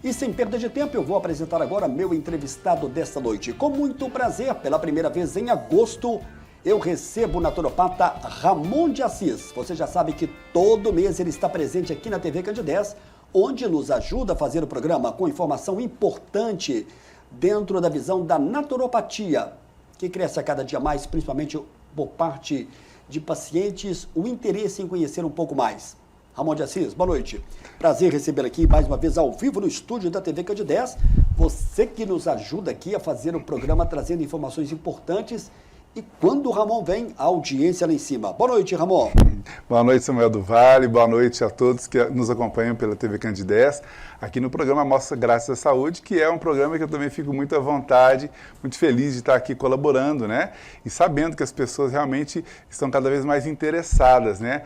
E sem perda de tempo, eu vou apresentar agora meu entrevistado desta noite. Com muito prazer, pela primeira vez em agosto, eu recebo o naturopata Ramon de Assis. Você já sabe que todo mês ele está presente aqui na TV Candidez, onde nos ajuda a fazer o programa com informação importante dentro da visão da naturopatia, que cresce a cada dia mais, principalmente por parte de pacientes, o interesse em conhecer um pouco mais. Ramon de Assis, boa noite. Prazer recebê-lo aqui mais uma vez ao vivo no estúdio da TV Candidez. Você que nos ajuda aqui a fazer o programa trazendo informações importantes. E quando o Ramon vem, a audiência lá em cima. Boa noite, Ramon. Boa noite, Samuel do Vale. Boa noite a todos que nos acompanham pela TV Candidez. Aqui no programa Mostra Graças à Saúde, que é um programa que eu também fico muito à vontade, muito feliz de estar aqui colaborando, né? E sabendo que as pessoas realmente estão cada vez mais interessadas, né?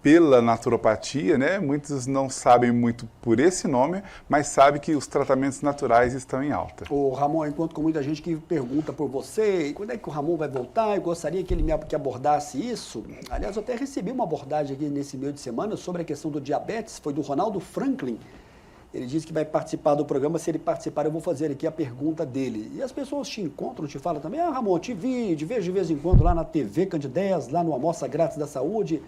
Pela naturopatia, né? Muitos não sabem muito por esse nome, mas sabem que os tratamentos naturais estão em alta. O Ramon, eu encontro com muita gente que pergunta por você, quando é que o Ramon vai voltar? Eu gostaria que ele que abordasse isso. Aliás, eu até recebi uma abordagem aqui nesse meio de semana sobre a questão do diabetes, foi do Ronaldo Franklin. Ele disse que vai participar do programa, se ele participar eu vou fazer aqui a pergunta dele. E as pessoas te encontram, te falam também, Ramon, te vejo de vez em quando lá na TV Candidez, lá no Almoça Grátis da Saúde.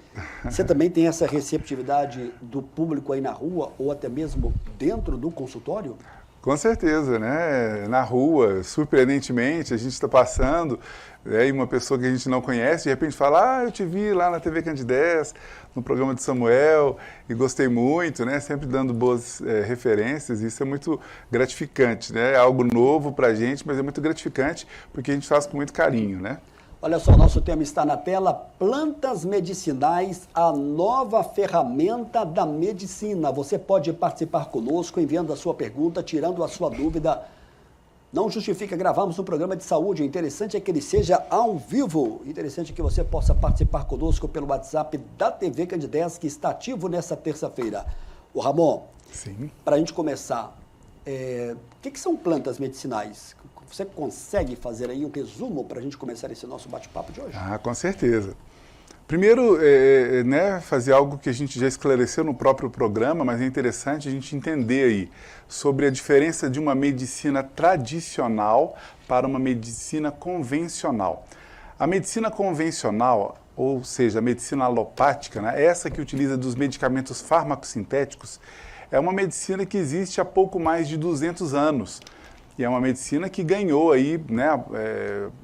Você também tem essa receptividade do público aí na rua ou até mesmo dentro do consultório? Com certeza, né? Na rua, surpreendentemente, a gente está passando, e uma pessoa que a gente não conhece, de repente fala, eu te vi lá na TV Candidez, no programa de Samuel, e gostei muito, né? Sempre dando boas referências, isso é muito gratificante, né? É algo novo para a gente, mas é muito gratificante, porque a gente faz com muito carinho, né? Olha só, nosso tema está na tela, plantas medicinais, a nova ferramenta da medicina. Você pode participar conosco enviando a sua pergunta, tirando a sua dúvida. Não justifica gravarmos um programa de saúde, o interessante é que ele seja ao vivo. O interessante é que você possa participar conosco pelo WhatsApp da TV Candidez, que está ativo nessa terça-feira. O Ramon, para a gente começar, o que são plantas medicinais? Você consegue fazer aí um resumo para a gente começar esse nosso bate-papo de hoje? Com certeza. Primeiro, fazer algo que a gente já esclareceu no próprio programa, mas é interessante a gente entender aí sobre a diferença de uma medicina tradicional para uma medicina convencional. A medicina convencional, ou seja, a medicina alopática, né, essa que utiliza dos medicamentos farmacosintéticos, é uma medicina que existe há pouco mais de 200 anos. E é uma medicina que ganhou aí, né,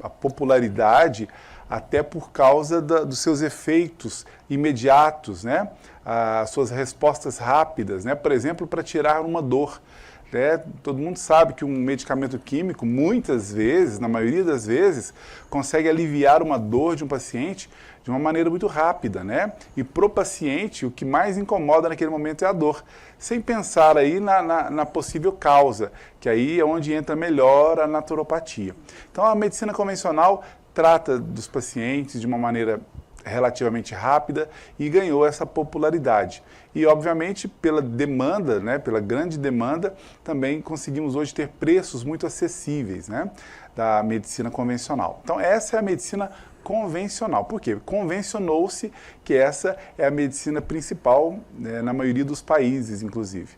a popularidade até por causa dos seus efeitos imediatos, né, as suas respostas rápidas, né, por exemplo, para tirar uma dor. Todo mundo sabe que um medicamento químico, muitas vezes, na maioria das vezes, consegue aliviar uma dor de um paciente de uma maneira muito rápida, né? E para o paciente, o que mais incomoda naquele momento é a dor, sem pensar aí na possível causa, que aí é onde entra melhor a naturopatia. Então, a medicina convencional trata dos pacientes de uma maneira relativamente rápida e ganhou essa popularidade. E, obviamente, pela demanda, né, pela grande demanda, também conseguimos hoje ter preços muito acessíveis, né, da medicina convencional. Então, essa é a medicina convencional. Por quê? Convencionou-se que essa é a medicina principal, né, na maioria dos países, inclusive.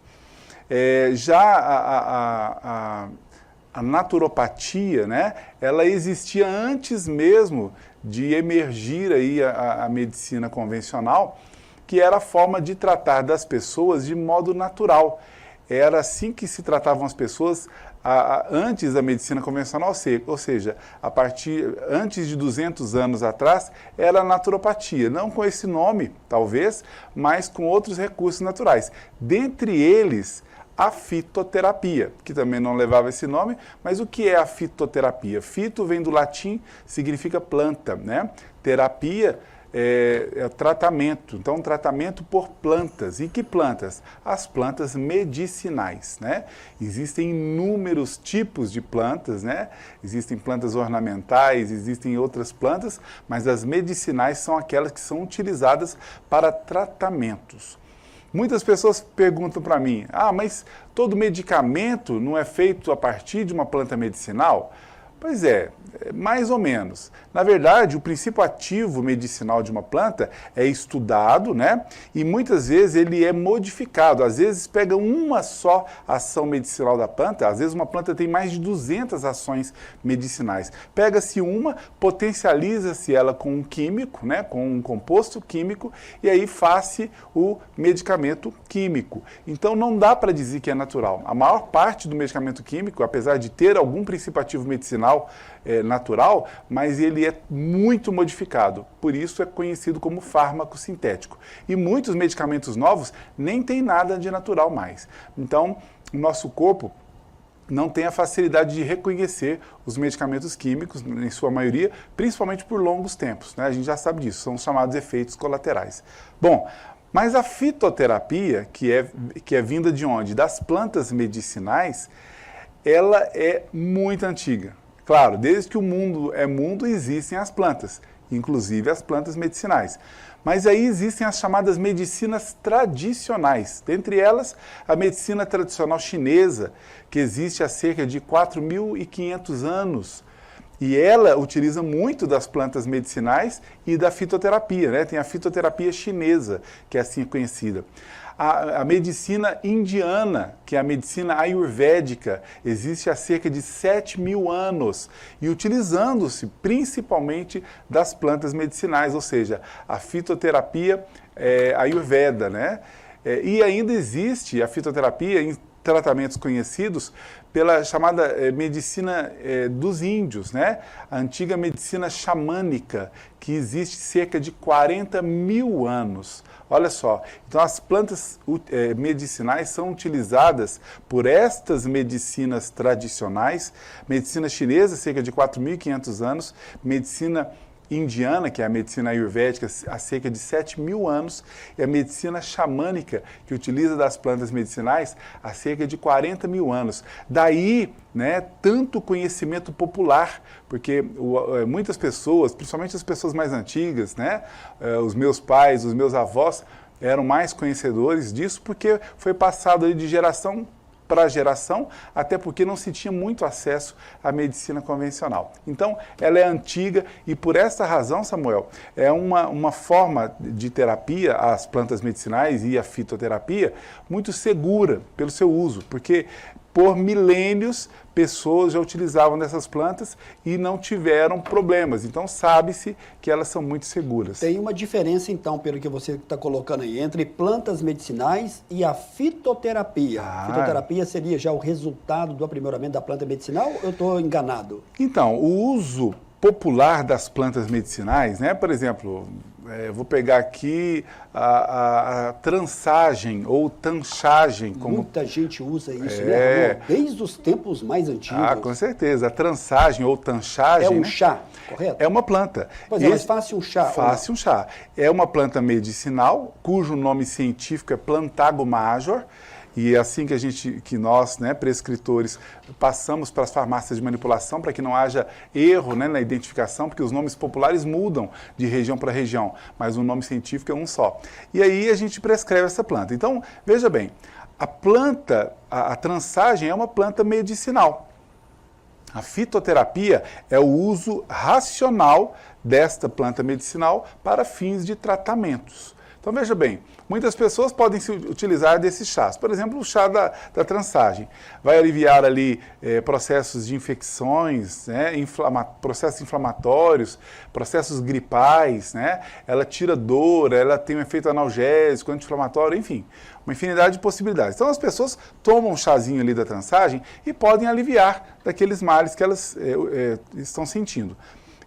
A naturopatia, né, ela existia antes mesmo de emergir aí a medicina convencional, que era a forma de tratar das pessoas de modo natural. Era assim que se tratavam as pessoas antes da medicina convencional, ou seja, antes de 200 anos atrás, era a naturopatia, não com esse nome, talvez, mas com outros recursos naturais. Dentre eles, a fitoterapia, que também não levava esse nome, mas o que é a fitoterapia? Fito vem do latim, significa planta, né? Terapia é tratamento, então tratamento por plantas. E que plantas? As plantas medicinais, né? Existem inúmeros tipos de plantas, né? Existem plantas ornamentais, existem outras plantas, mas as medicinais são aquelas que são utilizadas para tratamentos. Muitas pessoas perguntam para mim, mas todo medicamento não é feito a partir de uma planta medicinal? Pois é, Mais ou menos. Na verdade, o princípio ativo medicinal de uma planta é estudado, né? E muitas vezes ele é modificado. Às vezes pega uma só ação medicinal da planta, às vezes uma planta tem mais de 200 ações medicinais. Pega-se uma, potencializa-se ela com um químico, né? Com um composto químico, e aí faz-se o medicamento químico. Então não dá para dizer que é natural. A maior parte do medicamento químico, apesar de ter algum princípio ativo medicinal natural, mas ele é muito modificado. Por isso é conhecido como fármaco sintético. E muitos medicamentos novos nem tem nada de natural mais. Então, o nosso corpo não tem a facilidade de reconhecer os medicamentos químicos, em sua maioria, principalmente por longos tempos, né? A gente já sabe disso, são os chamados efeitos colaterais. Bom, mas a fitoterapia, que é vinda de onde? Das plantas medicinais, ela é muito antiga. Claro, desde que o mundo é mundo, existem as plantas, inclusive as plantas medicinais. Mas aí existem as chamadas medicinas tradicionais, dentre elas a medicina tradicional chinesa, que existe há cerca de 4.500 anos. E ela utiliza muito das plantas medicinais e da fitoterapia, né? Tem a fitoterapia chinesa, que é assim conhecida. A medicina indiana, que é a medicina ayurvédica, existe há cerca de 7.000 anos e utilizando-se principalmente das plantas medicinais, ou seja, a fitoterapia ayurveda, né? E ainda existe a fitoterapia em tratamentos conhecidos pela chamada medicina dos índios, né? A antiga medicina xamânica, que existe cerca de 40.000 anos. Olha só, então as plantas medicinais são utilizadas por estas medicinas tradicionais, medicina chinesa, cerca de 4.500 anos, medicina indiana, que é a medicina ayurvédica, há cerca de 7.000 anos, e a medicina xamânica, que utiliza das plantas medicinais, há cerca de 40.000 anos. Daí, né, tanto conhecimento popular, porque muitas pessoas, principalmente as pessoas mais antigas, né, os meus pais, os meus avós, eram mais conhecedores disso, porque foi passado aí de geração para a geração, até porque não se tinha muito acesso à medicina convencional. Então, ela é antiga e por essa razão, Samuel, é uma forma de terapia, as plantas medicinais e a fitoterapia, muito segura pelo seu uso, porque por milênios pessoas já utilizavam dessas plantas e não tiveram problemas. Então sabe-se que elas são muito seguras. Tem uma diferença então, pelo que você está colocando aí, entre plantas medicinais e a fitoterapia. A fitoterapia seria já o resultado do aprimoramento da planta medicinal ou eu estou enganado? Então, o uso popular das plantas medicinais, né? Por exemplo, vou pegar aqui a trançagem ou tanchagem. Muita gente usa isso, né? Desde os tempos mais antigos. Ah, com certeza. A trançagem ou tanchagem... É um chá, correto? É uma planta. Pois é, mas faça um chá. Faça um chá. É uma planta medicinal, cujo nome científico é Plantago major, e é assim que nós, né, prescritores, passamos para as farmácias de manipulação para que não haja erro, né, na identificação, porque os nomes populares mudam de região para região, mas o nome científico é um só. E aí a gente prescreve essa planta. Então, veja bem, a planta, a trançagem é uma planta medicinal. A fitoterapia é o uso racional desta planta medicinal para fins de tratamentos. Então, veja bem, muitas pessoas podem se utilizar desses chás. Por exemplo, o chá da trançagem. Vai aliviar ali processos de infecções, né, processos inflamatórios, processos gripais, né? Ela tira dor, ela tem um efeito analgésico, anti-inflamatório, enfim, uma infinidade de possibilidades. Então, as pessoas tomam um chazinho ali da trançagem e podem aliviar daqueles males que elas estão sentindo.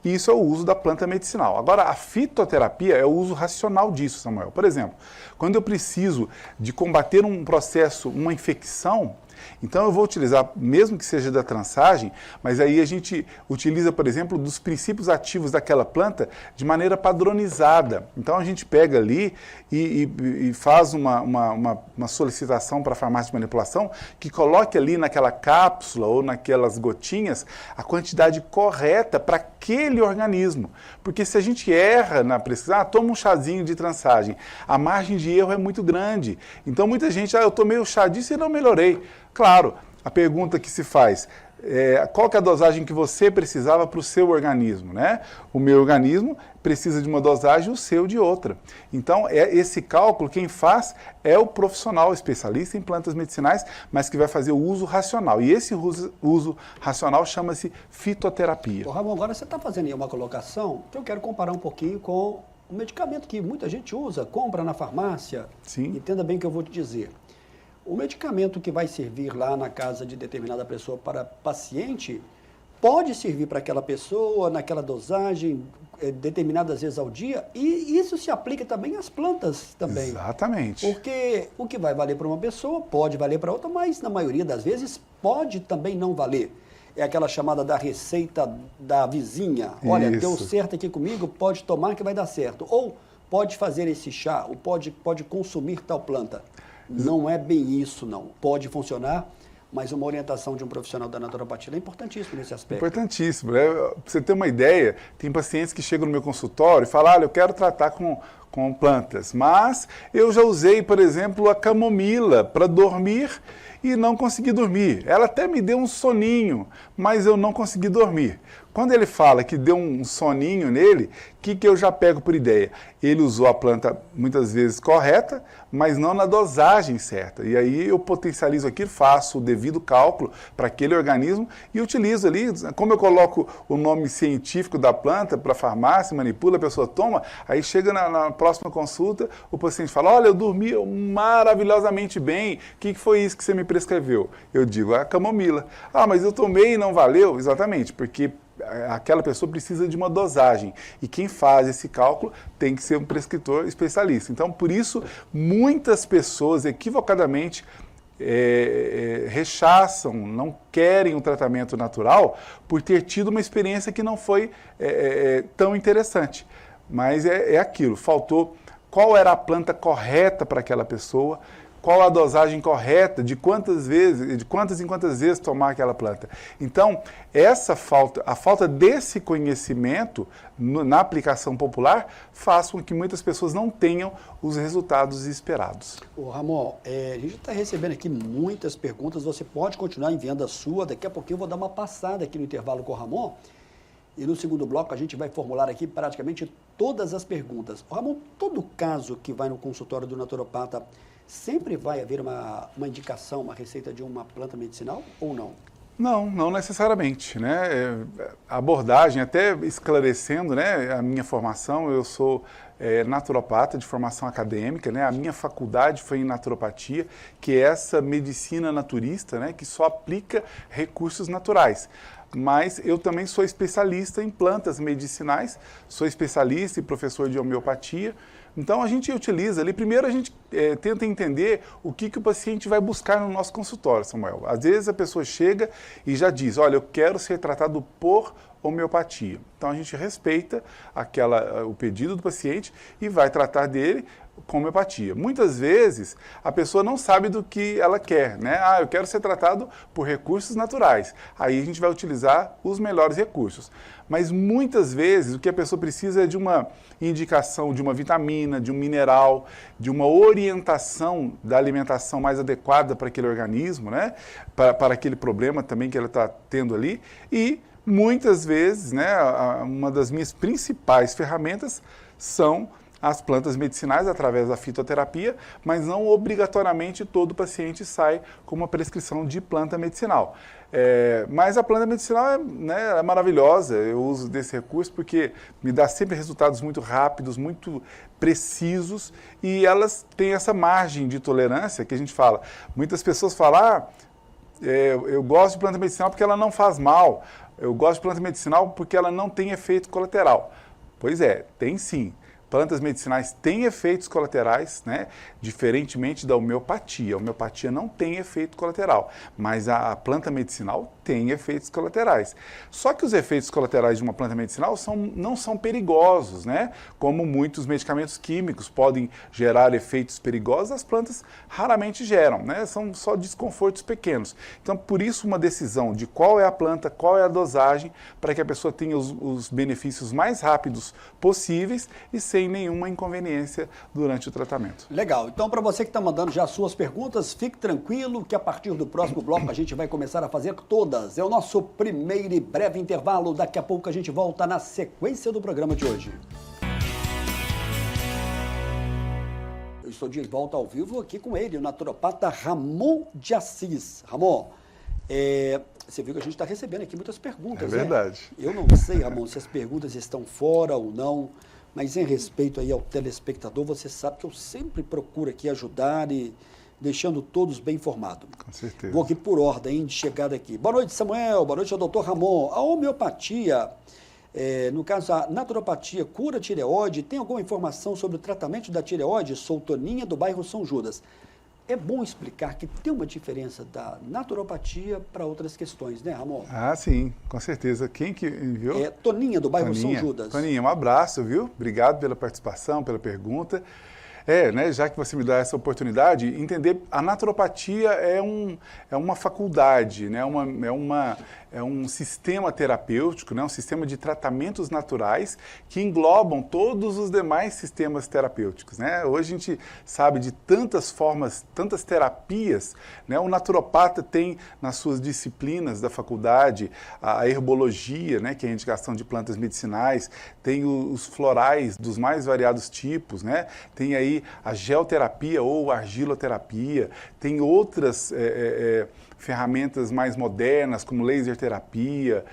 E isso é o uso da planta medicinal. Agora, a fitoterapia é o uso racional disso, Samuel. Por exemplo, quando eu preciso de combater um processo, uma infecção, então eu vou utilizar, mesmo que seja da trançagem, mas aí a gente utiliza, por exemplo, dos princípios ativos daquela planta de maneira padronizada. Então a gente pega ali e faz uma solicitação para a farmácia de manipulação que coloque ali naquela cápsula ou naquelas gotinhas a quantidade correta para aquele organismo. Porque se a gente erra na prescrição, toma um chazinho de trançagem, a margem de erro é muito grande. Então muita gente, eu tomei o chá disso e não melhorei. Claro, a pergunta que se faz, qual que é a dosagem que você precisava para o seu organismo, né? O meu organismo precisa de uma dosagem, o seu de outra. Então, esse cálculo, quem faz é o profissional especialista em plantas medicinais, mas que vai fazer o uso racional. E esse uso racional chama-se fitoterapia. Ô, Ramon, agora você está fazendo aí uma colocação que eu quero comparar um pouquinho com o medicamento que muita gente usa, compra na farmácia. Sim. Entenda bem o que eu vou te dizer. O medicamento que vai servir lá na casa de determinada pessoa para paciente pode servir para aquela pessoa, naquela dosagem, determinadas vezes ao dia, e isso se aplica também às plantas também. Exatamente. Porque o que vai valer para uma pessoa pode valer para outra, mas na maioria das vezes pode também não valer. É aquela chamada da receita da vizinha. Olha, Isso. deu certo aqui comigo, pode tomar que vai dar certo. Ou pode fazer esse chá, ou pode consumir tal planta. Não é bem isso, não. Pode funcionar, mas uma orientação de um profissional da naturopatia é importantíssimo nesse aspecto. Importantíssimo. Para você ter uma ideia, tem pacientes que chegam no meu consultório e falam, olha, eu quero tratar com plantas, mas eu já usei, por exemplo, a camomila para dormir e não consegui dormir. Ela até me deu um soninho, mas eu não consegui dormir. Quando ele fala que deu um soninho nele, o que eu já pego por ideia? Ele usou a planta muitas vezes correta, mas não na dosagem certa. E aí eu potencializo aqui, faço o devido cálculo para aquele organismo e utilizo ali, como eu coloco o nome científico da planta para a farmácia, manipula, a pessoa toma, aí chega na próxima consulta, o paciente fala, olha, eu dormi maravilhosamente bem, o que foi isso que você me prescreveu? Eu digo, a camomila. Ah, mas eu tomei e não valeu? Exatamente, porque aquela pessoa precisa de uma dosagem e quem faz esse cálculo tem que ser um prescritor especialista. Então, por isso, muitas pessoas equivocadamente rechaçam, não querem um tratamento natural por ter tido uma experiência que não foi tão interessante. Mas é aquilo, faltou qual era a planta correta para aquela pessoa, qual a dosagem correta, de quantas em quantas vezes tomar aquela planta. Então, a falta desse conhecimento na aplicação popular faz com que muitas pessoas não tenham os resultados esperados. Ô, Ramon, a gente está recebendo aqui muitas perguntas, você pode continuar enviando a sua, daqui a pouquinho eu vou dar uma passada aqui no intervalo com o Ramon, e no segundo bloco a gente vai formular aqui praticamente todas as perguntas. Ô, Ramon, todo caso que vai no consultório do naturopata, sempre vai haver uma indicação, uma receita de uma planta medicinal ou não? Não necessariamente, né? A abordagem, até esclarecendo, né, a minha formação, eu sou naturopata de formação acadêmica, né? A minha faculdade foi em naturopatia, que é essa medicina naturista, né, que só aplica recursos naturais. Mas eu também sou especialista em plantas medicinais, sou especialista e professor de homeopatia. Então a gente utiliza ali, primeiro a gente tenta entender o que o paciente vai buscar no nosso consultório, Samuel. Às vezes a pessoa chega e já diz, olha, eu quero ser tratado por homeopatia. Então a gente respeita o pedido do paciente e vai tratar dele com homeopatia. Muitas vezes a pessoa não sabe do que ela quer, né? Ah, eu quero ser tratado por recursos naturais. Aí a gente vai utilizar os melhores recursos. Mas muitas vezes o que a pessoa precisa é de uma indicação de uma vitamina, de um mineral, de uma orientação da alimentação mais adequada para aquele organismo, né? Para aquele problema também que ela está tendo ali. E muitas vezes, né, uma das minhas principais ferramentas são as plantas medicinais através da fitoterapia, mas não obrigatoriamente todo paciente sai com uma prescrição de planta medicinal. Mas a planta medicinal é maravilhosa, eu uso desse recurso porque me dá sempre resultados muito rápidos, muito precisos e elas têm essa margem de tolerância que a gente fala. Muitas pessoas falam, eu gosto de planta medicinal porque ela não faz mal, eu gosto de planta medicinal porque ela não tem efeito colateral. Pois é, tem sim. Plantas medicinais têm efeitos colaterais, né? Diferentemente da homeopatia. A homeopatia não tem efeito colateral, mas a planta medicinal tem efeitos colaterais. Só que os efeitos colaterais de uma planta medicinal não são perigosos, né? Como muitos medicamentos químicos podem gerar efeitos perigosos, as plantas raramente geram, né? São só desconfortos pequenos. Então, por isso, uma decisão de qual é a planta, qual é a dosagem, para que a pessoa tenha os benefícios mais rápidos possíveis e sem sem nenhuma inconveniência durante o tratamento. Legal. Então, para você que está mandando já suas perguntas, fique tranquilo que a partir do próximo bloco a gente vai começar a fazer todas. É o nosso primeiro e breve intervalo. Daqui a pouco a gente volta na sequência do programa de hoje. Eu estou de volta ao vivo aqui com ele, o naturopata Ramon de Assis. Ramon, você viu que a gente está recebendo aqui muitas perguntas, né? É verdade. Eu não sei, Ramon, se as perguntas estão fora ou não, mas em respeito aí ao telespectador, você sabe que eu sempre procuro aqui ajudar e deixando todos bem informados. Com certeza. Vou aqui por ordem de chegada aqui. Boa noite, Samuel. Boa noite ao doutor Ramon. A homeopatia, no caso a naturopatia, cura tireoide, tem alguma informação sobre o tratamento da tireoide? Sou Toninha, do bairro São Judas. É bom explicar que tem uma diferença da naturopatia para outras questões, né, Ramon? Ah, sim, com certeza. Quem que enviou? Toninha, do bairro Toninha. São Judas. Toninha, um abraço, viu? Obrigado pela participação, pela pergunta. Né, já que você me dá essa oportunidade, entender a naturopatia é uma faculdade, né, é um sistema terapêutico, né, um sistema de tratamentos naturais que englobam todos os demais sistemas terapêuticos. Né? Hoje a gente sabe de tantas formas, tantas terapias, né? O naturopata tem nas suas disciplinas da faculdade a herbologia, né, que é a indicação de plantas medicinais, tem os florais dos mais variados tipos, né? Tem aí a geoterapia ou argiloterapia, tem outras ferramentas mais modernas, como laser terapia,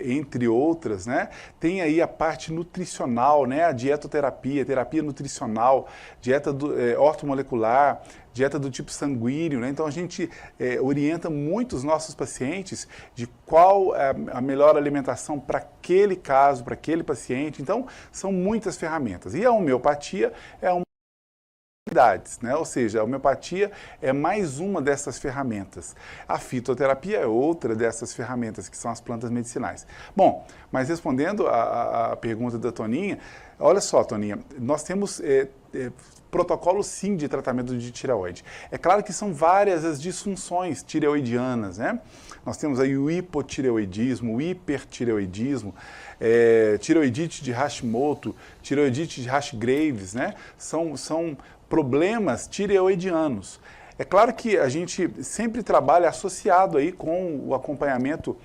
entre outras, né? Tem aí a parte nutricional, né? A dietoterapia, terapia nutricional, dieta ortomolecular, dieta do tipo sanguíneo, né? Então a gente orienta muito os nossos pacientes de qual é a melhor alimentação para aquele caso, para aquele paciente. Então são muitas ferramentas. E a homeopatia é uma né? Ou seja, a homeopatia é mais uma dessas ferramentas. A fitoterapia é outra dessas ferramentas, que são as plantas medicinais. Bom, mas respondendo a pergunta da Toninha, olha só, Toninha, nós temos protocolo sim de tratamento de tireoide. É claro que são várias as disfunções tireoidianas, né? Nós temos aí o hipotireoidismo, o hipertireoidismo, tireoidite de Hashimoto, tireoidite de Hashgraves, né? São problemas tireoidianos. É claro que a gente sempre trabalha associado aí com o acompanhamento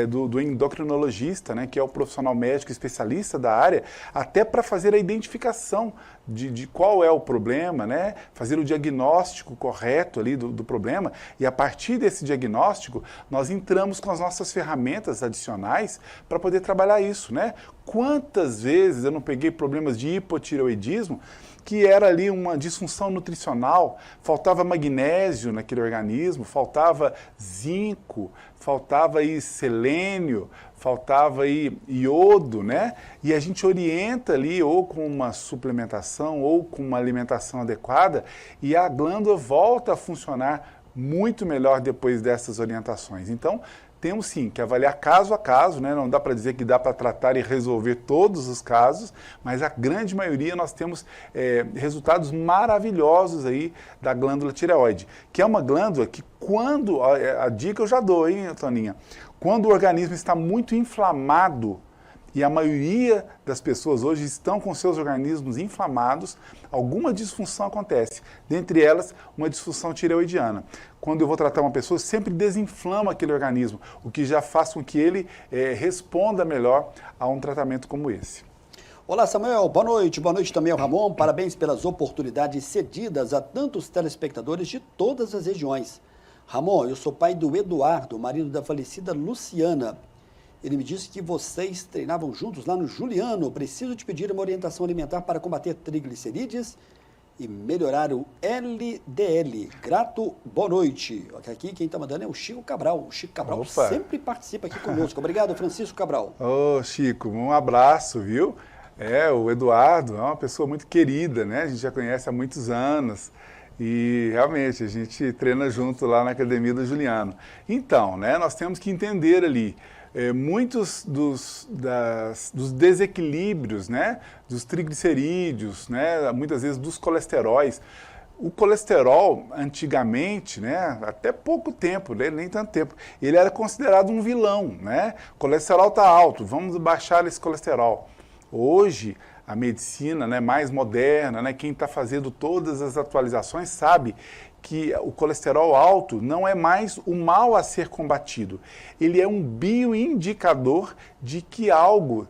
do endocrinologista, né, que é o profissional médico especialista da área, até para fazer a identificação de qual é o problema, né, fazer o diagnóstico correto ali do problema, e a partir desse diagnóstico nós entramos com as nossas ferramentas adicionais para poder trabalhar isso, né? Quantas vezes eu não peguei problemas de hipotireoidismo que era ali uma disfunção nutricional, faltava magnésio naquele organismo, faltava zinco, faltava aí selênio, faltava aí iodo, né? E a gente orienta ali ou com uma suplementação ou com uma alimentação adequada e a glândula volta a funcionar muito melhor depois dessas orientações. Então, temos sim que avaliar caso a caso, né? Não dá para dizer que dá para tratar e resolver todos os casos, mas a grande maioria nós temos resultados maravilhosos aí da glândula tireoide, que é uma glândula que quando, a dica eu já dou, hein, Toninha, quando o organismo está muito inflamado, e a maioria das pessoas hoje estão com seus organismos inflamados, alguma disfunção acontece. Dentre elas, uma disfunção tireoidiana. Quando eu vou tratar uma pessoa, sempre desinflama aquele organismo, o que já faz com que ele responda melhor a um tratamento como esse. Olá, Samuel. Boa noite também ao Ramon. Parabéns pelas oportunidades cedidas a tantos telespectadores de todas as regiões. Ramon, eu sou pai do Eduardo, marido da falecida Luciana. Ele me disse que vocês treinavam juntos lá no Juliano. Preciso te pedir uma orientação alimentar para combater triglicerídeos e melhorar o LDL. Grato, boa noite. Aqui quem está mandando é o Chico Cabral. O Chico Cabral sempre participa aqui conosco. Obrigado, Francisco Cabral. Ô, Chico, um abraço, viu? O Eduardo é uma pessoa muito querida, né? A gente já conhece há muitos anos. E realmente a gente treina junto lá na Academia do Juliano. Então, né, nós temos que entender ali muitos dos desequilíbrios, né, dos triglicerídeos, né, muitas vezes dos colesteróis. O colesterol, antigamente, né, até pouco tempo, nem tanto tempo, ele era considerado um vilão, né? O colesterol está alto, vamos baixar esse colesterol. Hoje, a medicina, né, mais moderna, né, quem está fazendo todas as atualizações sabe que o colesterol alto não é mais o mal a ser combatido. Ele é um bioindicador de que algo,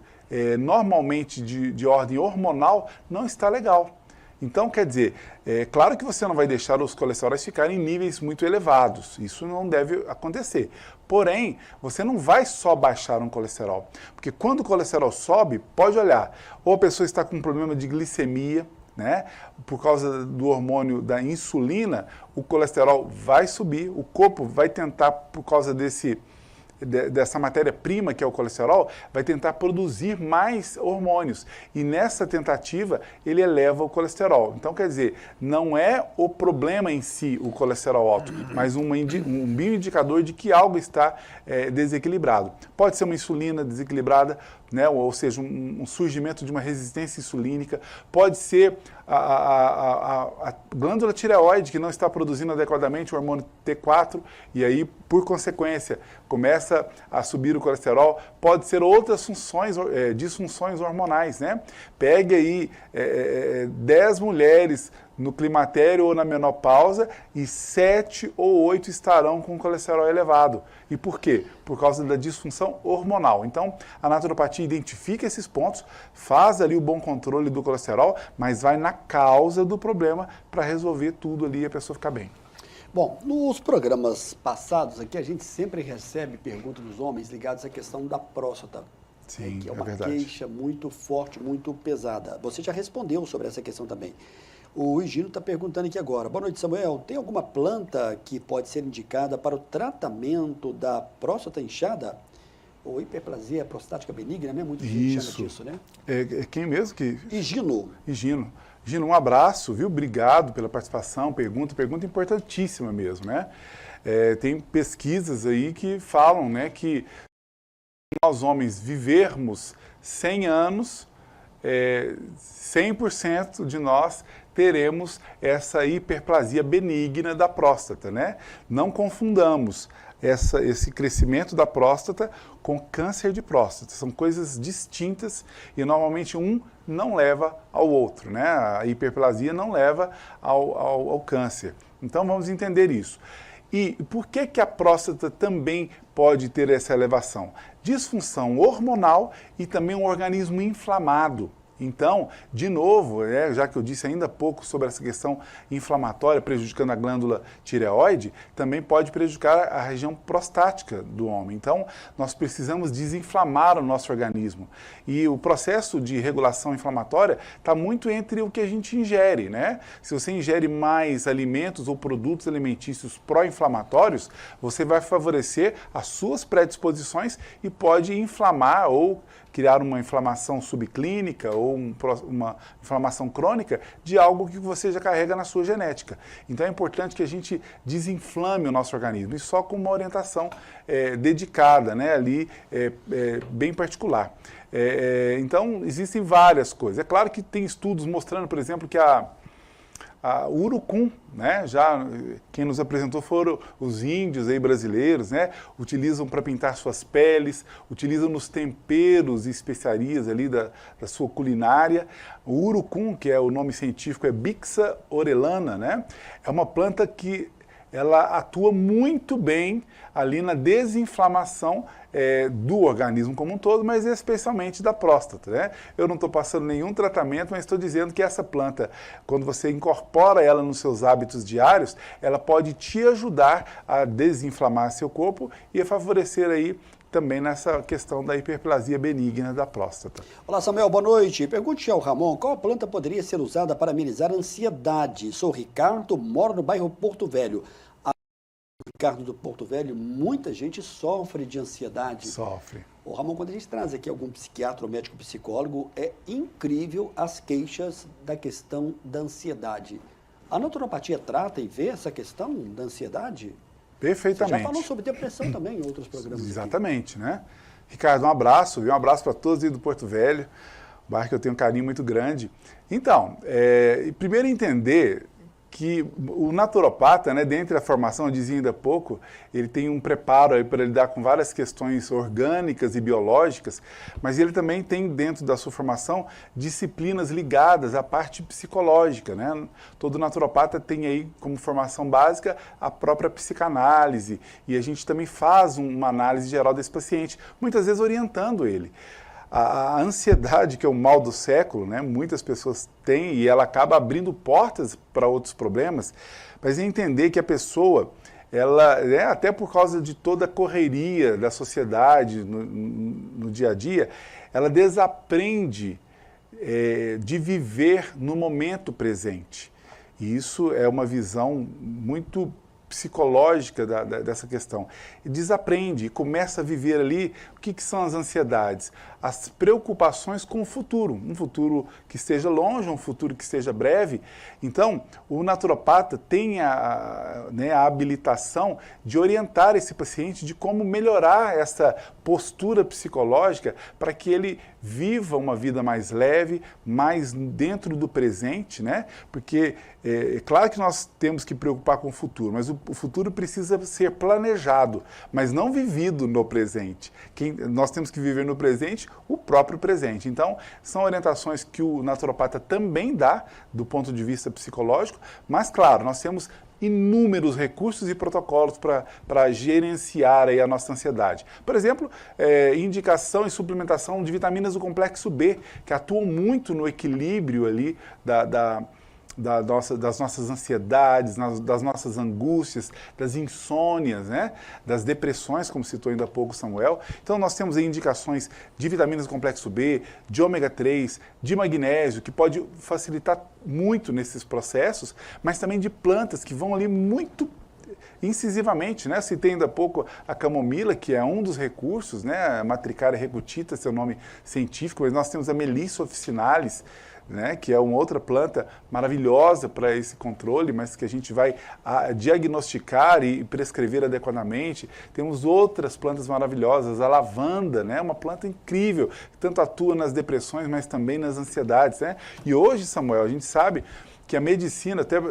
normalmente de ordem hormonal, não está legal. Então, quer dizer, claro que você não vai deixar os colesteróis ficarem em níveis muito elevados, isso não deve acontecer. Porém, você não vai só baixar um colesterol, porque quando o colesterol sobe, pode olhar, ou a pessoa está com um problema de glicemia, né? Por causa do hormônio da insulina, o colesterol vai subir, o corpo vai tentar, por causa dessa matéria-prima que é o colesterol, vai tentar produzir mais hormônios. E nessa tentativa, ele eleva o colesterol. Então, quer dizer, não é o problema em si o colesterol alto, mas um bioindicador de que algo está desequilibrado. Pode ser uma insulina desequilibrada, né? Ou seja, um surgimento de uma resistência insulínica, pode ser a glândula tireoide que não está produzindo adequadamente o hormônio T4 e aí, por consequência, começa a subir o colesterol, pode ser outras funções, disfunções hormonais, né? Pegue aí 10 mulheres no climatério ou na menopausa e 7 ou 8 estarão com colesterol elevado. E por quê? Por causa da disfunção hormonal. Então, a naturopatia identifica esses pontos, faz ali o bom controle do colesterol, mas vai na causa do problema para resolver tudo ali e a pessoa ficar bem. Bom, nos programas passados aqui, a gente sempre recebe perguntas dos homens ligadas à questão da próstata. Sim, que é uma verdade. queixa muito forte, muito pesada. Você já respondeu sobre essa questão também. O Higino está perguntando aqui agora. Boa noite, Samuel. Tem alguma planta que pode ser indicada para o tratamento da próstata inchada? Ou hiperplasia prostática benigna, né? Muita gente chama disso, né? Quem mesmo que... Higino. Higino. Higino, um abraço, viu? Obrigado pela participação, pergunta importantíssima mesmo, né? Tem pesquisas aí que falam, né, que nós homens vivermos 100 anos, 100% de nós teremos essa hiperplasia benigna da próstata, né? Não confundamos esse crescimento da próstata com câncer de próstata. São coisas distintas e normalmente um não leva ao outro, né? A hiperplasia não leva ao câncer. Então vamos entender isso. E por que a próstata também pode ter essa elevação? Disfunção hormonal e também um organismo inflamado. Então, de novo, já que eu disse ainda há pouco sobre essa questão inflamatória prejudicando a glândula tireoide, também pode prejudicar a região prostática do homem. Então, nós precisamos desinflamar o nosso organismo. E o processo de regulação inflamatória está muito entre o que a gente ingere, né? Se você ingere mais alimentos ou produtos alimentícios pró-inflamatórios, você vai favorecer as suas predisposições e pode inflamar ou criar uma inflamação subclínica ou uma inflamação crônica de algo que você já carrega na sua genética. Então é importante que a gente desinflame o nosso organismo, e só com uma orientação dedicada, né, ali, bem particular. Então existem várias coisas. É claro que tem estudos mostrando, por exemplo, que o urucum, né, já quem nos apresentou foram os índios aí brasileiros, né, utilizam para pintar suas peles, utilizam nos temperos e especiarias ali da sua culinária. O urucum, que é o nome científico, é Bixa orellana, né, é uma planta que ela atua muito bem ali na desinflamação do organismo como um todo, mas especialmente da próstata, né? Eu não estou passando nenhum tratamento, mas estou dizendo que essa planta, quando você incorpora ela nos seus hábitos diários, ela pode te ajudar a desinflamar seu corpo e a favorecer aí também nessa questão da hiperplasia benigna da próstata. Olá, Samuel, boa noite. Pergunte ao Ramon, qual planta poderia ser usada para amenizar a ansiedade? Sou Ricardo, moro no bairro Porto Velho. Ricardo do Porto Velho, muita gente sofre de ansiedade. Sofre. Ô, Ramon, quando a gente traz aqui algum psiquiatra ou médico psicólogo, é incrível as queixas da questão da ansiedade. A naturopatia trata e vê essa questão da ansiedade? Perfeitamente. Você já falou sobre depressão também em outros programas. Exatamente, né? Ricardo, um abraço, viu? Um abraço para todos aí do Porto Velho, bairro que eu tenho um carinho muito grande. Então, primeiro entender que o naturopata, né, dentre a formação, eu dizia ainda há pouco, ele tem um preparo aí para lidar com várias questões orgânicas e biológicas, mas ele também tem dentro da sua formação disciplinas ligadas à parte psicológica, né? Todo naturopata tem aí como formação básica a própria psicanálise, e a gente também faz uma análise geral desse paciente, muitas vezes orientando ele. A ansiedade, que é o mal do século, né? Muitas pessoas têm e ela acaba abrindo portas para outros problemas, mas é entender que a pessoa, ela, até por causa de toda a correria da sociedade no dia a dia, ela desaprende de viver no momento presente. E isso é uma visão muito psicológica dessa questão. E desaprende e começa a viver ali o que são as ansiedades, as preocupações com o futuro, um futuro que esteja longe, um futuro que esteja breve. Então, o naturopata tem a habilitação de orientar esse paciente de como melhorar essa postura psicológica para que ele viva uma vida mais leve, mais dentro do presente, né? Porque é claro que nós temos que preocupar com o futuro, mas o futuro precisa ser planejado, mas não vivido no presente. Nós temos que viver no presente o próprio presente. Então, são orientações que o naturopata também dá do ponto de vista psicológico, mas claro, nós temos inúmeros recursos e protocolos para gerenciar aí a nossa ansiedade. Por exemplo, indicação e suplementação de vitaminas do complexo B, que atuam muito no equilíbrio ali das nossas ansiedades, das nossas angústias, das insônias, né? Das depressões, como citou ainda há pouco Samuel. Então nós temos aí indicações de vitaminas do complexo B, de ômega 3, de magnésio, que pode facilitar muito nesses processos, mas também de plantas que vão ali muito incisivamente, né? Citei ainda há pouco a camomila, que é um dos recursos, né? A Matricaria recutita, seu nome científico, mas nós temos a Melissa officinalis, né, que é uma outra planta maravilhosa para esse controle, mas que a gente vai diagnosticar e prescrever adequadamente. Temos outras plantas maravilhosas, a lavanda, né, uma planta incrível, que tanto atua nas depressões, mas também nas ansiedades, né? E hoje, Samuel, a gente sabe que a medicina, até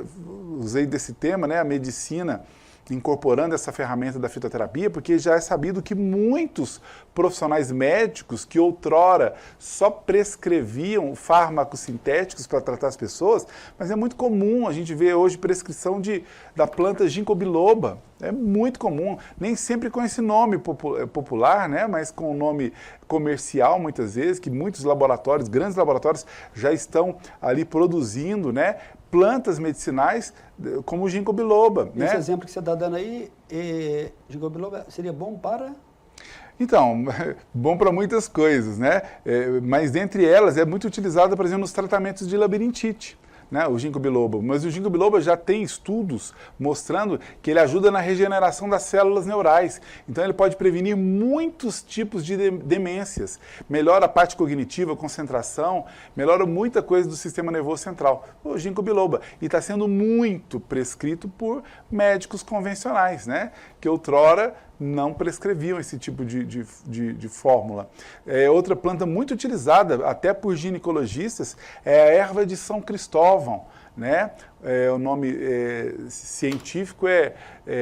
usei desse tema, né, a medicina incorporando essa ferramenta da fitoterapia, porque já é sabido que muitos profissionais médicos que outrora só prescreviam fármacos sintéticos para tratar as pessoas, mas é muito comum a gente ver hoje prescrição da planta ginkgo biloba. É muito comum, nem sempre com esse nome popular, né, mas com o nome comercial muitas vezes, que muitos laboratórios, grandes laboratórios, já estão ali produzindo, né, plantas medicinais como o ginkgo biloba. Esse né? exemplo que você está dando aí, ginkgo biloba seria bom para... Então, bom para muitas coisas, né? Mas dentre elas é muito utilizado, por exemplo, nos tratamentos de labirintite. Né, o ginkgo biloba, mas o ginkgo biloba já tem estudos mostrando que ele ajuda na regeneração das células neurais, então ele pode prevenir muitos tipos de demências, melhora a parte cognitiva, concentração, melhora muita coisa do sistema nervoso central, o ginkgo biloba, e está sendo muito prescrito por médicos convencionais, né, que outrora não prescreviam esse tipo de fórmula. Outra planta muito utilizada, até por ginecologistas, é a erva de São Cristóvão, né? O nome científico é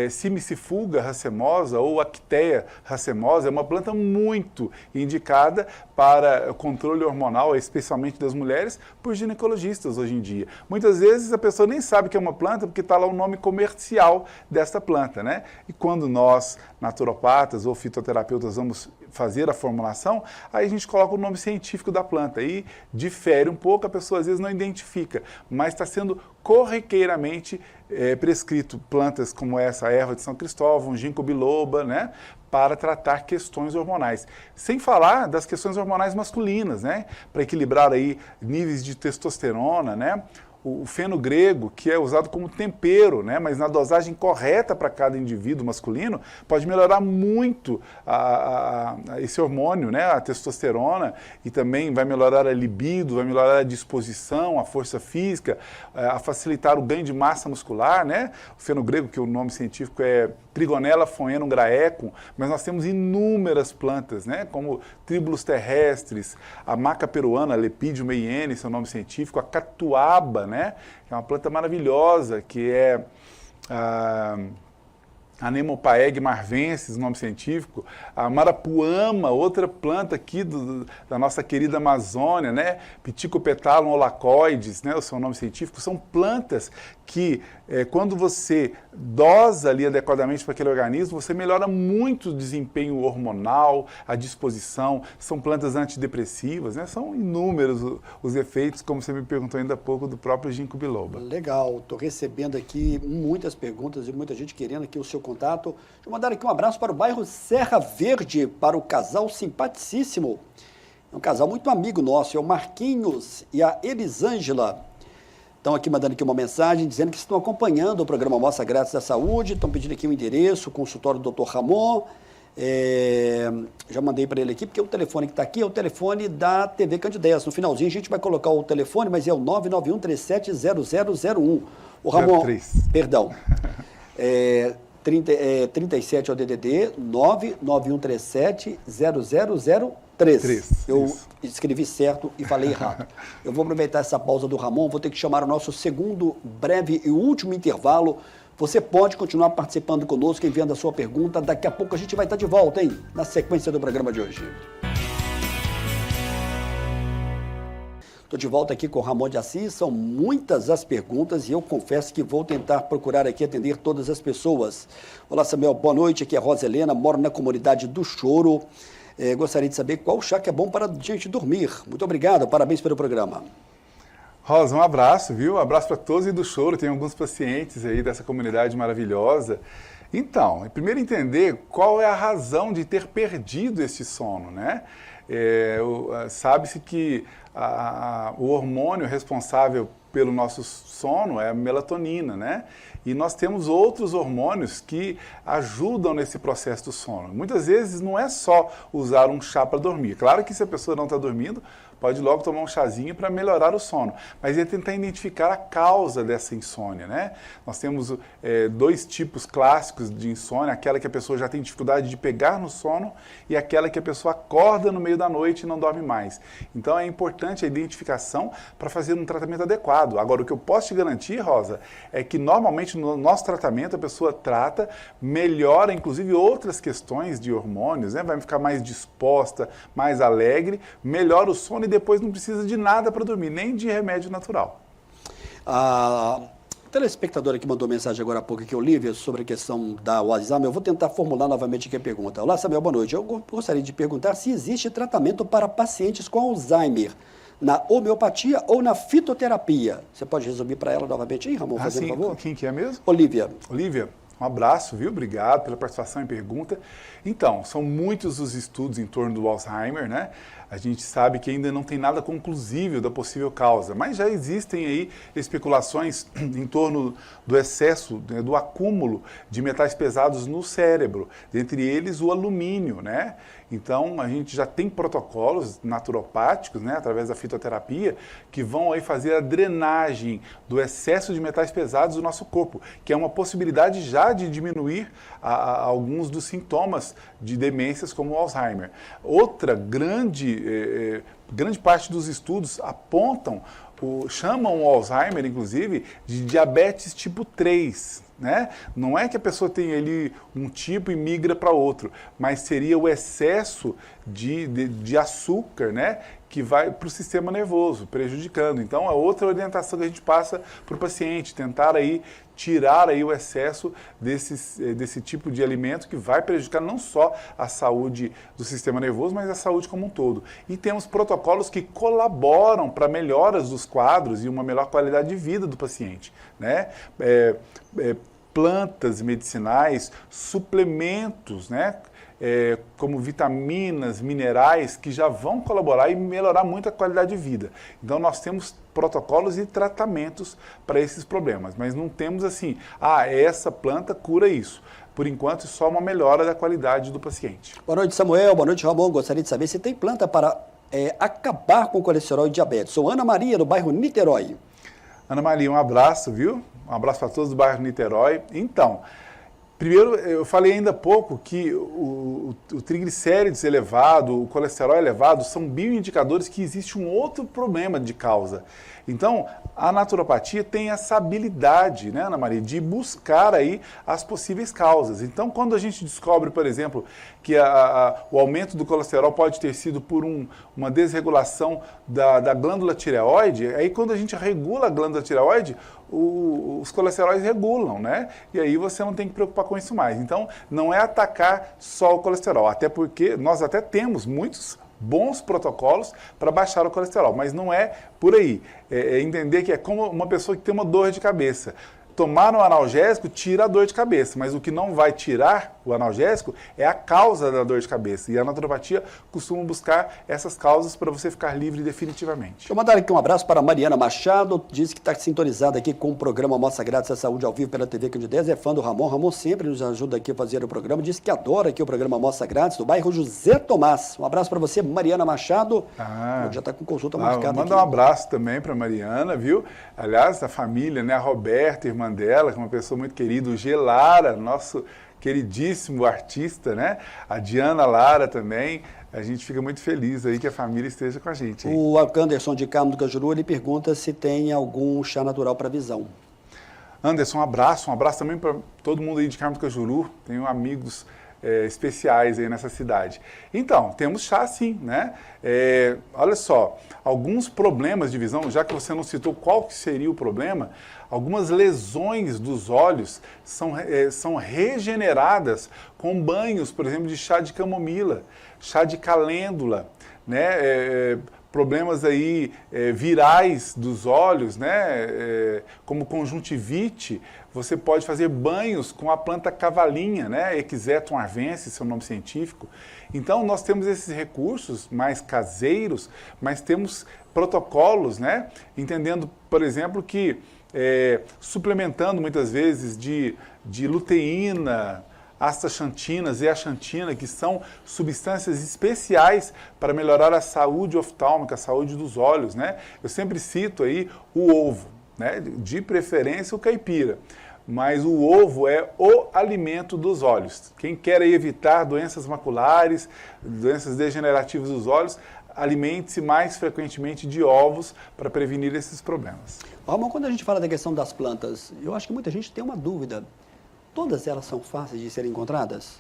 Simicifulga racemosa ou Acteia racemosa. É uma planta muito indicada para controle hormonal, especialmente das mulheres, por ginecologistas hoje em dia. Muitas vezes a pessoa nem sabe que é uma planta porque está lá o nome comercial desta planta, né? E quando nós, naturopatas ou fitoterapeutas, vamos fazer a formulação, aí a gente coloca o nome científico da planta e difere um pouco, a pessoa às vezes não identifica, mas está sendo corriqueiramente prescrito plantas como essa, a erva de São Cristóvão, ginkgo biloba, né, para tratar questões hormonais. Sem falar das questões hormonais masculinas, né, para equilibrar aí níveis de testosterona, né, o fenogrego, que é usado como tempero, né, mas na dosagem correta para cada indivíduo masculino, pode melhorar muito esse hormônio, né, a testosterona, e também vai melhorar a libido, vai melhorar a disposição, a força física, a facilitar o ganho de massa muscular, né? O fenogrego, que o nome científico é Trigonella phoenum graecum, mas nós temos inúmeras plantas, né, como tríbulos terrestres, a maca peruana, Lepidium meiene, seu nome científico, a catuaba, né, né? É uma planta maravilhosa, que é Anemopaeg marvensis, nome científico, a marapuama, outra planta aqui da nossa querida Amazônia, né? Piticopetalum holacoides, né? O seu nome científico, são plantas que, quando você dosa ali adequadamente para aquele organismo, você melhora muito o desempenho hormonal, a disposição, são plantas antidepressivas, né? São inúmeros os efeitos, como você me perguntou ainda há pouco, do próprio ginkgo biloba. Legal, estou recebendo aqui muitas perguntas e muita gente querendo aqui o seu contato. Deixa eu mandar aqui um abraço para o bairro Serra Verde, para o casal simpaticíssimo. É um casal muito amigo nosso, é o Marquinhos e a Elisângela. Estão aqui mandando aqui uma mensagem dizendo que estão acompanhando o programa Mostra Grátis da Saúde, estão pedindo aqui o endereço, o consultório do Dr. Ramon. Já mandei para ele aqui, porque o telefone que está aqui é o telefone da TV Candidez. No finalzinho a gente vai colocar o telefone, mas é o 991370001. O Ramon, 03. Perdão, 37 é o DDD, 991370003. Eu escrevi certo e falei errado. Eu vou aproveitar essa pausa do Ramon, vou ter que chamar o nosso segundo, breve e último intervalo. Você pode continuar participando conosco, enviando a sua pergunta. Daqui a pouco a gente vai estar de volta, hein? Na sequência do programa de hoje. Estou de volta aqui com o Ramon de Assis, são muitas as perguntas e eu confesso que vou tentar procurar aqui atender todas as pessoas. Olá, Samuel, boa noite, aqui é a Rosa Helena, moro na comunidade do Choro. Gostaria de saber qual chá que é bom para a gente dormir. Muito obrigado, parabéns pelo programa. Rosa, um abraço, viu? Um abraço para todos e do Choro, tem alguns pacientes aí dessa comunidade maravilhosa. Então, primeiro entender qual é a razão de ter perdido esse sono, né? Sabe-se que o hormônio responsável pelo nosso sono é a melatonina, né? E nós temos outros hormônios que ajudam nesse processo do sono. Muitas vezes não é só usar um chá para dormir. Claro que se a pessoa não está dormindo, pode logo tomar um chazinho para melhorar o sono. Mas é tentar identificar a causa dessa insônia, né? Nós temos dois tipos clássicos de insônia, aquela que a pessoa já tem dificuldade de pegar no sono e aquela que a pessoa acorda no meio da noite e não dorme mais. Então é importante a identificação para fazer um tratamento adequado. Agora, o que eu posso te garantir, Rosa, é que normalmente no nosso tratamento a pessoa trata, melhora inclusive outras questões de hormônios, né? Vai ficar mais disposta, mais alegre, melhora o sono e depois não precisa de nada para dormir, nem de remédio natural. A telespectadora que mandou mensagem agora há pouco aqui, Olivia, sobre a questão da Alzheimer, eu vou tentar formular novamente aqui a pergunta. Olá, Samuel, boa noite. Eu gostaria de perguntar se existe tratamento para pacientes com Alzheimer na homeopatia ou na fitoterapia. Você pode resumir para ela novamente aí, Ramon, fazendo favor? Quem que é mesmo? Olivia. Olivia, um abraço, viu? Obrigado pela participação e pergunta. Então, são muitos os estudos em torno do Alzheimer, né? A gente sabe que ainda não tem nada conclusivo da possível causa, mas já existem aí especulações em torno do excesso, né, do acúmulo de metais pesados no cérebro, dentre eles o alumínio, né? Então, a gente já tem protocolos naturopáticos, né, através da fitoterapia, que vão aí fazer a drenagem do excesso de metais pesados do nosso corpo, que é uma possibilidade já de diminuir alguns dos sintomas de demências como o Alzheimer. Outra grande parte dos estudos apontam, chamam o Alzheimer, inclusive, de diabetes tipo 3, né? Não é que a pessoa tem ali um tipo e migra para outro, mas seria o excesso de açúcar, né? Que vai para o sistema nervoso, prejudicando. Então, é outra orientação que a gente passa para o paciente, tentar aí tirar aí o excesso desse tipo de alimento que vai prejudicar não só a saúde do sistema nervoso, mas a saúde como um todo. E temos protocolos que colaboram para melhoras dos quadros e uma melhor qualidade de vida do paciente, né? Plantas medicinais, suplementos, né? Como vitaminas, minerais, que já vão colaborar e melhorar muito a qualidade de vida. Então, nós temos protocolos e tratamentos para esses problemas, mas não temos assim, essa planta cura isso. Por enquanto, é só uma melhora da qualidade do paciente. Boa noite, Samuel. Boa noite, Ramon. Gostaria de saber se tem planta para acabar com o colesterol e diabetes. Sou Ana Maria, do bairro Niterói. Ana Maria, um abraço, viu? Um abraço para todos do bairro Niterói. Então, Primeiro, eu falei ainda há pouco que o triglicérides elevado, o colesterol elevado, são bioindicadores que existe um outro problema de causa. Então, a naturopatia tem essa habilidade, né, Ana Maria, de buscar aí as possíveis causas. Então, quando a gente descobre, por exemplo, que o aumento do colesterol pode ter sido por uma desregulação da glândula tireoide, aí quando a gente regula a glândula tireoide, os colesteróis regulam, né? E aí você não tem que preocupar com isso mais. Então, não é atacar só o colesterol, até porque nós até temos muitos bons protocolos para baixar o colesterol, mas não é por aí. É entender que é como uma pessoa que tem uma dor de cabeça. Tomar um analgésico tira a dor de cabeça, mas o que não vai tirar o analgésico é a causa da dor de cabeça. E a naturopatia costuma buscar essas causas para você ficar livre definitivamente. Deixa eu mandar aqui um abraço para a Mariana Machado, diz que está sintonizada aqui com o programa Mostra Grátis à Saúde ao vivo pela TV Candidez, é fã do Ramon. Ramon sempre nos ajuda aqui a fazer o programa, diz que adora aqui o programa Mostra Grátis, do bairro José Tomás. Um abraço para você, Mariana Machado. Já está com consulta marcada. Manda um abraço também para a Mariana, viu? Aliás, a família, né? A Roberta, irmã dela, que é uma pessoa muito querida, o G. Lara, nosso queridíssimo artista, né? A Diana Lara também. A gente fica muito feliz aí que a família esteja com a gente. Aí. O Anderson de Carmo do Cajuru, ele pergunta se tem algum chá natural para visão. Anderson, um abraço também para todo mundo aí de Carmo do Cajuru. Tenho amigos especiais aí nessa cidade. Então, temos chá sim, né? Olha só, alguns problemas de visão, já que você não citou qual que seria o problema, algumas lesões dos olhos são regeneradas com banhos, por exemplo, de chá de camomila, chá de calêndula, né? Problemas aí virais dos olhos, né? Como conjuntivite, você pode fazer banhos com a planta cavalinha, né? Equisetum arvense, seu nome científico. Então, nós temos esses recursos mais caseiros, mas temos protocolos, né? Entendendo, por exemplo, que suplementando muitas vezes de luteína, astaxantina, zeaxantina, que são substâncias especiais para melhorar a saúde oftálmica, a saúde dos olhos, né? Eu sempre cito aí o ovo, né? De preferência o caipira, mas o ovo é o alimento dos olhos. Quem quer evitar doenças maculares, doenças degenerativas dos olhos, alimente-se mais frequentemente de ovos para prevenir esses problemas. Ramon, quando a gente fala da questão das plantas, eu acho que muita gente tem uma dúvida. Todas elas são fáceis de serem encontradas?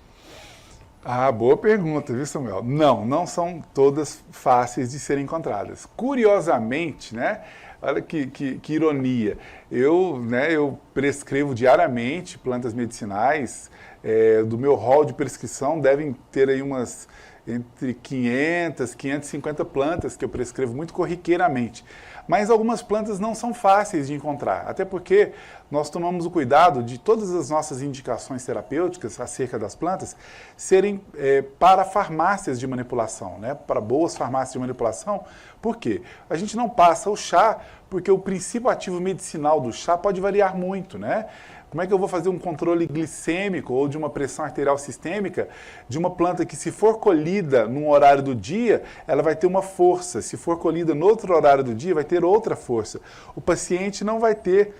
Boa pergunta, viu, Samuel? Não são todas fáceis de serem encontradas. Curiosamente, né? Olha que ironia. Eu prescrevo diariamente plantas medicinais. Do meu rol de prescrição devem ter aí umas entre 500 e 550 plantas que eu prescrevo muito corriqueiramente. Mas algumas plantas não são fáceis de encontrar, até porque nós tomamos o cuidado de todas as nossas indicações terapêuticas acerca das plantas serem para farmácias de manipulação, né? Para boas farmácias de manipulação. Por quê? A gente não passa o chá porque o princípio ativo medicinal do chá pode variar muito, né? Como é que eu vou fazer um controle glicêmico ou de uma pressão arterial sistêmica de uma planta que, se for colhida num horário do dia, ela vai ter uma força. Se for colhida no outro horário do dia, vai ter outra força. O paciente não vai ter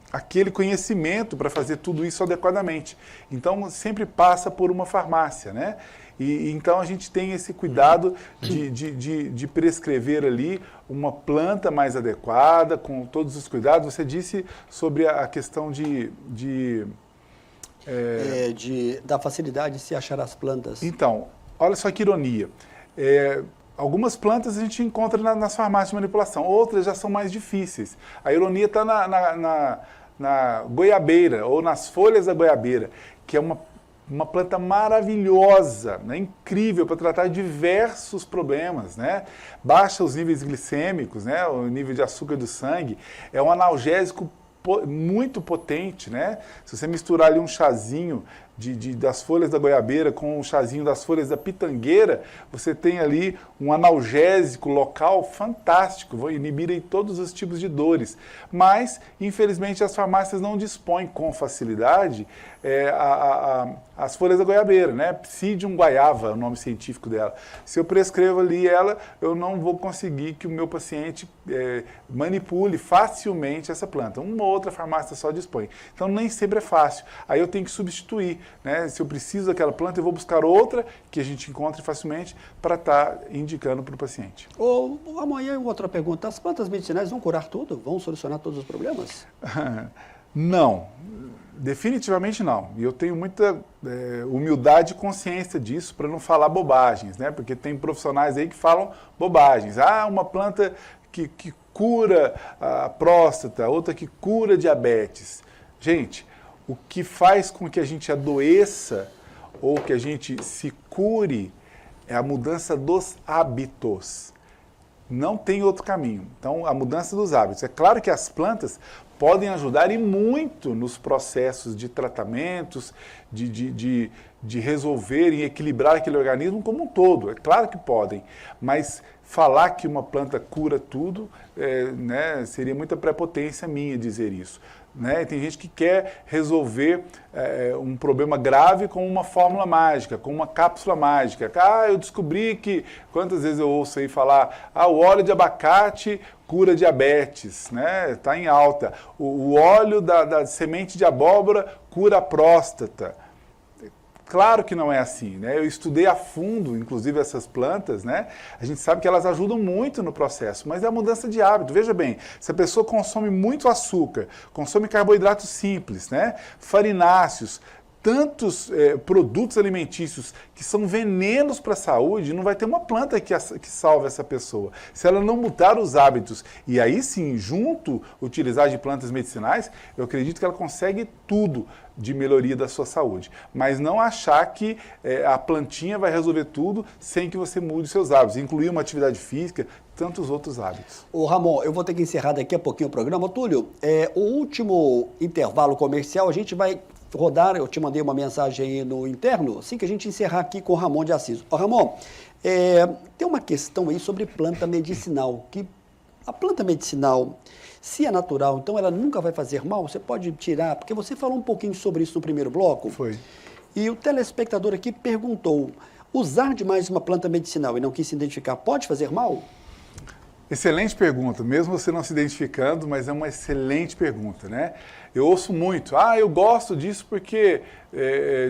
aquele conhecimento para fazer tudo isso adequadamente. Então, sempre passa por uma farmácia, né? Então a gente tem esse cuidado de prescrever ali uma planta mais adequada, com todos os cuidados. Você disse sobre a questão da facilidade de se achar as plantas. Então, olha só que ironia. Algumas plantas a gente encontra nas farmácias de manipulação, outras já são mais difíceis. A ironia está na goiabeira, ou nas folhas da goiabeira, que é uma planta maravilhosa, né? Incrível para tratar diversos problemas, né? Baixa os níveis glicêmicos, né? O nível de açúcar do sangue, é um analgésico muito potente, né? Se você misturar ali um chazinho das folhas da goiabeira com um chazinho das folhas da pitangueira, você tem ali um analgésico local fantástico, vai inibir aí todos os tipos de dores. Mas, infelizmente, as farmácias não dispõem com facilidade as folhas da goiabeira, né? Psidium guaiava é o nome científico dela. Se eu prescrevo ali ela, eu não vou conseguir que o meu paciente manipule facilmente essa planta. Uma ou outra farmácia só dispõe. Então nem sempre é fácil. Aí eu tenho que substituir, né? Se eu preciso daquela planta, eu vou buscar outra que a gente encontre facilmente para estar indicando para o paciente. Amanhã outra pergunta. As plantas medicinais vão curar tudo? Vão solucionar todos os problemas? Não, definitivamente não. E eu tenho muita humildade e consciência disso para não falar bobagens, né? Porque tem profissionais aí que falam bobagens. Ah, uma planta que cura a próstata, outra que cura diabetes. Gente, o que faz com que a gente adoeça ou que a gente se cure é a mudança dos hábitos. Não tem outro caminho. Então, a mudança dos hábitos. É claro que as plantas podem ajudar e muito nos processos de tratamentos, de resolver e equilibrar aquele organismo como um todo. É claro que podem, mas falar que uma planta cura tudo, né, seria muita prepotência minha dizer isso. Né? Tem gente que quer resolver um problema grave com uma fórmula mágica, com uma cápsula mágica. Ah, eu descobri que... Quantas vezes eu ouço aí falar, o óleo de abacate cura diabetes, né? Está em alta. O óleo da semente de abóbora cura a próstata. Claro que não é assim, né? Eu estudei a fundo, inclusive, essas plantas, né? A gente sabe que elas ajudam muito no processo, mas é a mudança de hábito. Veja bem, se a pessoa consome muito açúcar, consome carboidratos simples, né? Farináceos, tantos produtos alimentícios que são venenos para a saúde, não vai ter uma planta que salve essa pessoa. Se ela não mudar os hábitos e aí sim, junto, utilizar de plantas medicinais, eu acredito que ela consegue tudo de melhoria da sua saúde. Mas não achar que a plantinha vai resolver tudo sem que você mude os seus hábitos, incluir uma atividade física, tantos outros hábitos. Ô Ramon, eu vou ter que encerrar daqui a pouquinho o programa. Túlio, o último intervalo comercial, a gente vai rodar, eu te mandei uma mensagem aí no interno, assim que a gente encerrar aqui com o Ramon de Assis. Ô Ramon, tem uma questão aí sobre planta medicinal, que a planta medicinal, se é natural, então ela nunca vai fazer mal? Você pode tirar, porque você falou um pouquinho sobre isso no primeiro bloco. Foi. E o telespectador aqui perguntou, usar demais uma planta medicinal e não quis se identificar, pode fazer mal? Excelente pergunta, mesmo você não se identificando, mas é uma excelente pergunta, né? Eu ouço muito, eu gosto disso porque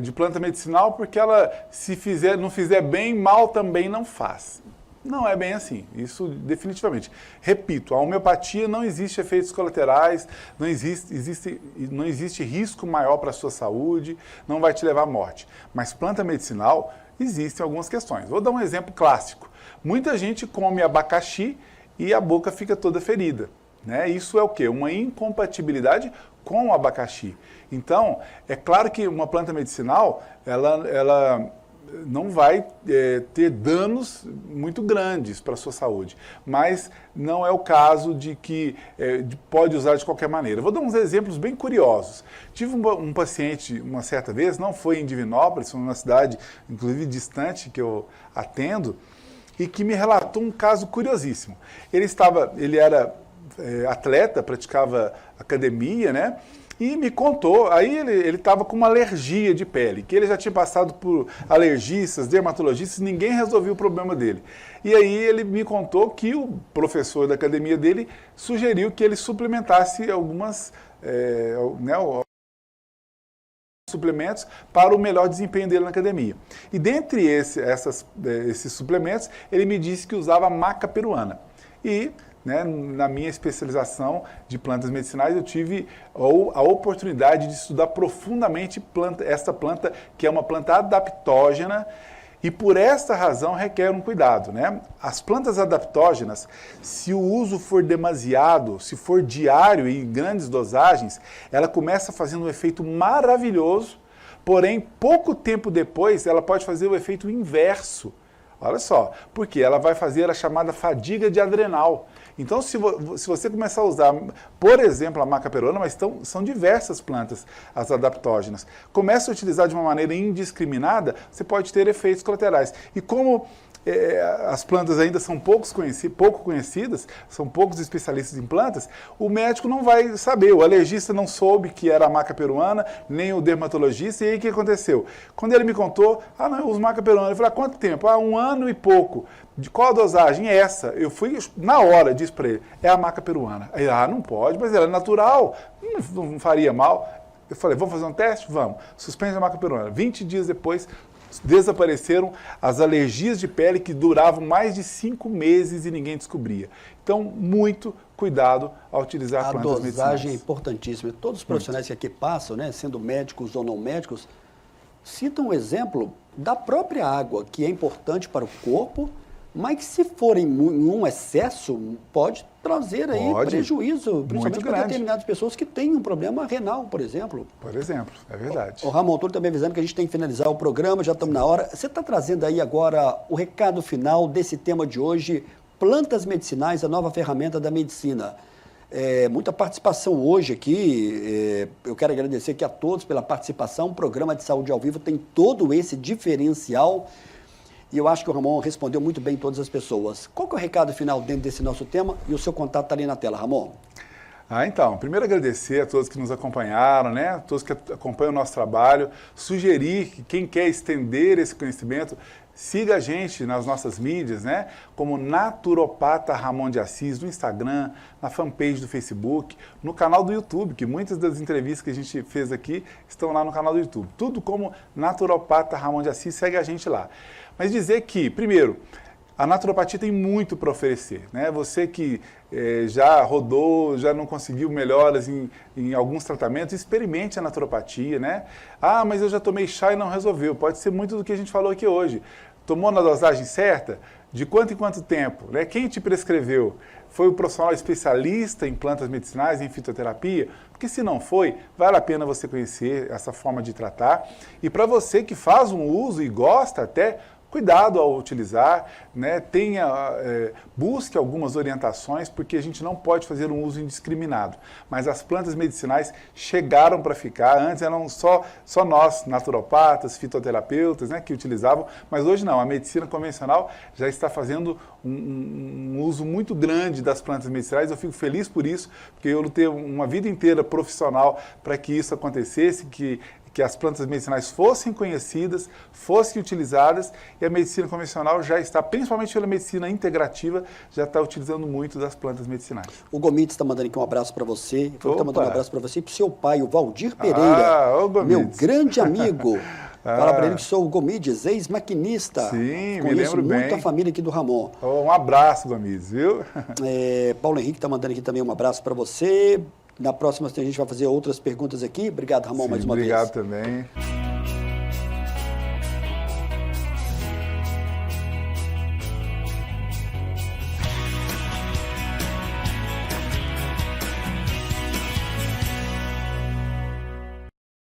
de planta medicinal, porque ela, se não fizer bem, mal também não faz. Não é bem assim, isso definitivamente. Repito, a homeopatia não existe efeitos colaterais, não existe risco maior para a sua saúde, não vai te levar à morte. Mas planta medicinal, existem algumas questões. Vou dar um exemplo clássico. Muita gente come abacaxi e a boca fica toda ferida, né? Isso é o quê? Uma incompatibilidade com o abacaxi. Então, é claro que uma planta medicinal, ela não vai ter danos muito grandes para a sua saúde, mas não é o caso de que pode usar de qualquer maneira. Vou dar uns exemplos bem curiosos. Tive um paciente, uma certa vez, não foi em Divinópolis, foi uma cidade, inclusive, distante que eu atendo, e que me relatou um caso curiosíssimo. Ele era atleta, praticava academia, né? E me contou, aí ele estava com uma alergia de pele, que ele já tinha passado por alergistas, dermatologistas, ninguém resolveu o problema dele. E aí ele me contou que o professor da academia dele sugeriu que ele suplementasse algumas, suplementos para o melhor desempenho dele na academia. E dentre esses suplementos, ele me disse que usava maca peruana. E na minha especialização de plantas medicinais, eu tive a oportunidade de estudar profundamente esta planta, que é uma planta adaptógena, e por esta razão requer um cuidado, né? As plantas adaptógenas, se o uso for demasiado, se for diário e em grandes dosagens, ela começa fazendo um efeito maravilhoso, porém, pouco tempo depois, ela pode fazer o efeito inverso. Olha só, porque ela vai fazer a chamada fadiga de adrenal. Então, se você começar a usar, por exemplo, a maca peruana, mas são diversas plantas, as adaptógenas, começa a utilizar de uma maneira indiscriminada, você pode ter efeitos colaterais. E como as plantas ainda são pouco conhecidas, são poucos especialistas em plantas, o médico não vai saber, o alergista não soube que era a maca peruana, nem o dermatologista, e aí o que aconteceu? Quando ele me contou, não, eu uso maca peruana, eu falei, há quanto tempo? 1 ano e pouco. De qual a dosagem? Essa. Eu fui, na hora, disse para ele, é a maca peruana. Aí, não pode, mas ela é natural, não faria mal. Eu falei, vamos fazer um teste? Vamos. Suspende a maca peruana. 20 dias depois, desapareceram as alergias de pele que duravam mais de 5 meses e ninguém descobria. Então, muito cuidado ao utilizar plantas medicinais. A dosagem é importantíssima. Todos os profissionais que aqui passam, né, sendo médicos ou não médicos, citam um exemplo da própria água, que é importante para o corpo, mas que se for em um excesso, pode trazer aí prejuízo, principalmente para determinadas pessoas que têm um problema renal, por exemplo. Por exemplo, é verdade. O Ramon, estou também avisando que a gente tem que finalizar o programa, já estamos na hora. Você está trazendo aí agora o recado final desse tema de hoje, plantas medicinais, a nova ferramenta da medicina. Muita participação hoje aqui, eu quero agradecer aqui a todos pela participação. O programa de saúde ao vivo tem todo esse diferencial. E eu acho que o Ramon respondeu muito bem todas as pessoas. Qual que é o recado final dentro desse nosso tema? E o seu contato está ali na tela, Ramon. Então, primeiro agradecer a todos que nos acompanharam, né? A todos que acompanham o nosso trabalho. Sugerir que quem quer estender esse conhecimento, siga a gente nas nossas mídias, né? Como Naturopata Ramon de Assis, no Instagram, na fanpage do Facebook, no canal do YouTube, que muitas das entrevistas que a gente fez aqui estão lá no canal do YouTube. Tudo como Naturopata Ramon de Assis, segue a gente lá. Mas dizer que, primeiro, a naturopatia tem muito para oferecer, né? Você que já rodou, já não conseguiu melhoras em alguns tratamentos, experimente a naturopatia, né? Mas eu já tomei chá e não resolveu. Pode ser muito do que a gente falou aqui hoje. Tomou na dosagem certa? De quanto em quanto tempo? Né? Quem te prescreveu? Foi o profissional especialista em plantas medicinais, em fitoterapia? Porque se não foi, vale a pena você conhecer essa forma de tratar. E para você que faz um uso e gosta até, cuidado ao utilizar, né? Busque algumas orientações, porque a gente não pode fazer um uso indiscriminado. Mas as plantas medicinais chegaram para ficar. Antes eram só nós, naturopatas, fitoterapeutas, né, que utilizavam, mas hoje não. A medicina convencional já está fazendo um uso muito grande das plantas medicinais. Eu fico feliz por isso, porque eu lutei uma vida inteira profissional para que isso acontecesse, que as plantas medicinais fossem conhecidas, fossem utilizadas, e a medicina convencional já está, principalmente pela medicina integrativa, já está utilizando muito das plantas medicinais. O Gomides está mandando aqui um abraço para você, está mandando um abraço para você e para o seu pai, o Valdir Pereira, meu grande amigo. Fala para ele que sou o Gomides, ex-maquinista. Sim, me lembro bem. Muito a família aqui do Ramon. Um abraço, Gomides, viu? Paulo Henrique está mandando aqui também um abraço para você. Na próxima a gente vai fazer outras perguntas aqui. Obrigado, Ramon, mais uma vez. Obrigado também.